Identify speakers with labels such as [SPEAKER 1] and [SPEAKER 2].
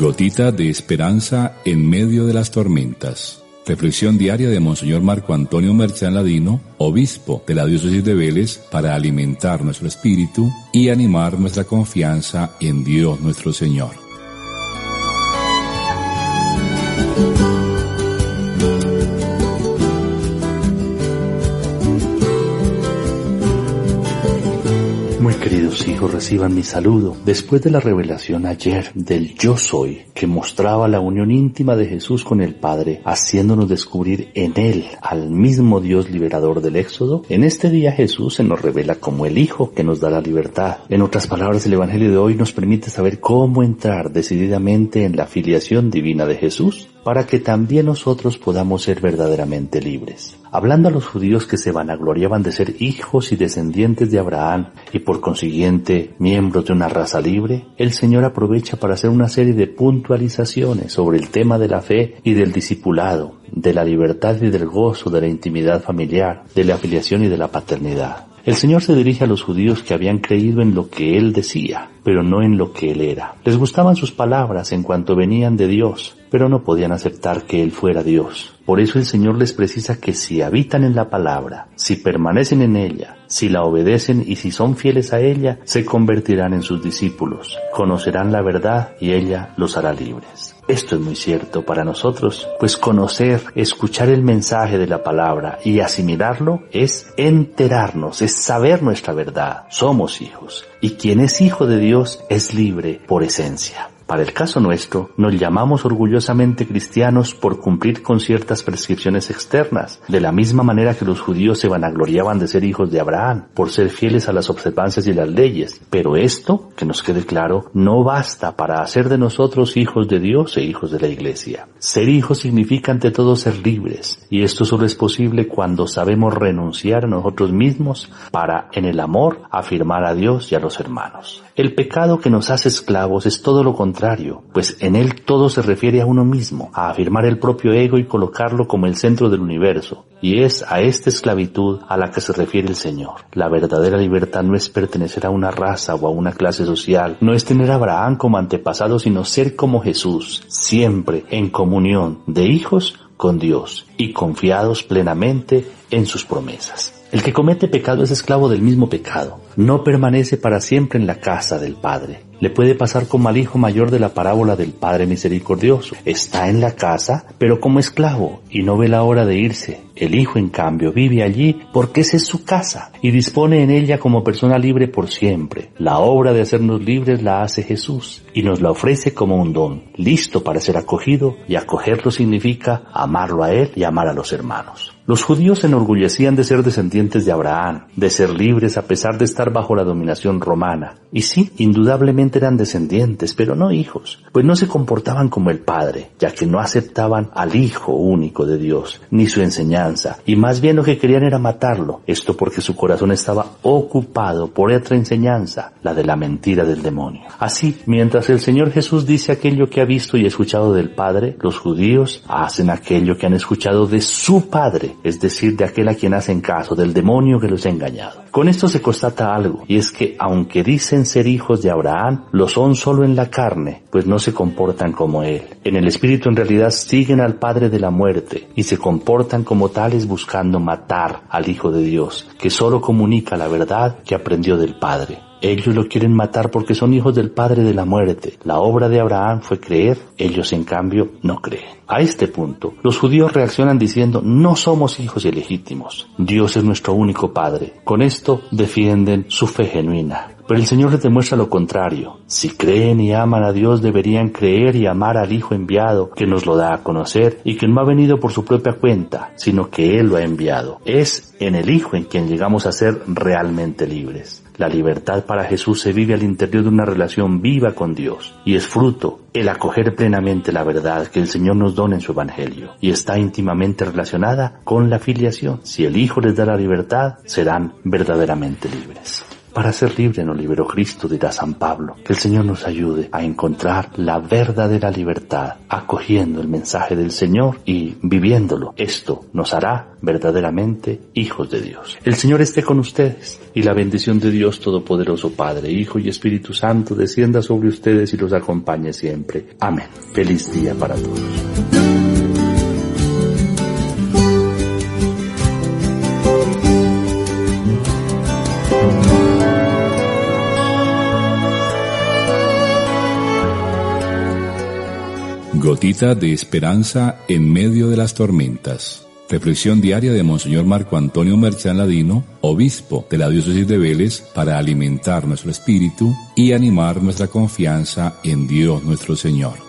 [SPEAKER 1] Gotita de esperanza en medio de las tormentas. Reflexión diaria de Monseñor Marco Antonio Merchán Ladino, obispo de la diócesis de Vélez, para alimentar nuestro espíritu y animar nuestra confianza en Dios nuestro Señor.
[SPEAKER 2] Muy queridos hijos, reciban mi saludo. Después de la revelación ayer del Yo Soy, que mostraba la unión íntima de Jesús con el Padre, haciéndonos descubrir en Él al mismo Dios liberador del Éxodo, en este día Jesús se nos revela como el Hijo que nos da la libertad. En otras palabras, el Evangelio de hoy nos permite saber cómo entrar decididamente en la filiación divina de Jesús, para que también nosotros podamos ser verdaderamente libres. Hablando a los judíos que se vanagloriaban de ser hijos y descendientes de Abraham y por consiguiente miembros de una raza libre, el Señor aprovecha para hacer una serie de puntualizaciones sobre el tema de la fe y del discipulado, de la libertad y del gozo, de la intimidad familiar, de la afiliación y de la paternidad. El Señor se dirige a los judíos que habían creído en lo que Él decía, pero no en lo que Él era. Les gustaban sus palabras en cuanto venían de Dios, pero no podían aceptar que Él fuera Dios. Por eso el Señor les precisa que si habitan en la palabra, si permanecen en ella, si la obedecen y si son fieles a ella, se convertirán en sus discípulos, conocerán la verdad y ella los hará libres. Esto es muy cierto para nosotros, pues conocer, escuchar el mensaje de la palabra y asimilarlo es enterarnos, es saber nuestra verdad. Somos hijos, y quien es hijo de Dios es libre por esencia. Para el caso nuestro, nos llamamos orgullosamente cristianos por cumplir con ciertas prescripciones externas, de la misma manera que los judíos se vanagloriaban de ser hijos de Abraham, por ser fieles a las observancias y las leyes. Pero esto, que nos quede claro, no basta para hacer de nosotros hijos de Dios e hijos de la Iglesia. Ser hijos significa ante todo ser libres, y esto solo es posible cuando sabemos renunciar a nosotros mismos para, en el amor, afirmar a Dios y a los hermanos. El pecado que nos hace esclavos es todo lo contrario, pues en él todo se refiere a uno mismo, a afirmar el propio ego y colocarlo como el centro del universo. Y es a esta esclavitud a la que se refiere el Señor. La verdadera libertad no es pertenecer a una raza o a una clase social, no es tener a Abraham como antepasado, sino ser como Jesús, siempre en comunión de hijos con Dios y confiados plenamente en sus promesas. El que comete pecado es esclavo del mismo pecado. No permanece para siempre en la casa del Padre. Le puede pasar como al hijo mayor de la parábola del Padre misericordioso. Está en la casa, pero como esclavo, y no ve la hora de irse. El hijo, en cambio, vive allí porque esa es su casa, y dispone en ella como persona libre por siempre. La obra de hacernos libres la hace Jesús, y nos la ofrece como un don, listo para ser acogido, y acogerlo significa amarlo a Él y amar a los hermanos. Los judíos se enorgullecían de ser descendientes de Abraham, de ser libres a pesar de estar bajo la dominación romana. Y sí, indudablemente eran descendientes, pero no hijos, pues no se comportaban como el Padre, ya que no aceptaban al Hijo único de Dios, ni su enseñanza, y más bien lo que querían era matarlo. Esto porque su corazón estaba ocupado por otra enseñanza, la de la mentira del demonio. Así, mientras el Señor Jesús dice aquello que ha visto y escuchado del Padre, los judíos hacen aquello que han escuchado de su Padre, es decir, de aquel a quien hacen caso, del demonio que los ha engañado. Con esto se constata algo, y es que aunque dicen ser hijos de Abraham, lo son solo en la carne, pues no se comportan como él. En el espíritu en realidad siguen al Padre de la muerte, y se comportan como tales buscando matar al Hijo de Dios, que solo comunica la verdad que aprendió del Padre. Ellos lo quieren matar porque son hijos del Padre de la muerte. La obra de Abraham fue creer, ellos en cambio no creen. A este punto, los judíos reaccionan diciendo: no somos hijos ilegítimos, Dios es nuestro único Padre. Con esto defienden su fe genuina. Pero el Señor les demuestra lo contrario. Si creen y aman a Dios, deberían creer y amar al Hijo enviado, que nos lo da a conocer y que no ha venido por su propia cuenta, sino que Él lo ha enviado. Es en el Hijo en quien llegamos a ser realmente libres. La libertad para Jesús se vive al interior de una relación viva con Dios, y es fruto el acoger plenamente la verdad que el Señor nos dona en su Evangelio, y está íntimamente relacionada con la filiación. Si el Hijo les da la libertad, serán verdaderamente libres. Para ser libre nos liberó Cristo, dirá San Pablo. Que el Señor nos ayude a encontrar la verdadera libertad, acogiendo el mensaje del Señor y viviéndolo. Esto nos hará verdaderamente hijos de Dios. El Señor esté con ustedes y la bendición de Dios Todopoderoso, Padre, Hijo y Espíritu Santo descienda sobre ustedes y los acompañe siempre. Amén. Feliz día para todos.
[SPEAKER 1] Gotita de esperanza en medio de las tormentas. Reflexión diaria de Monseñor Marco Antonio Merchán Ladino, obispo de la diócesis de Vélez, para alimentar nuestro espíritu y animar nuestra confianza en Dios nuestro Señor.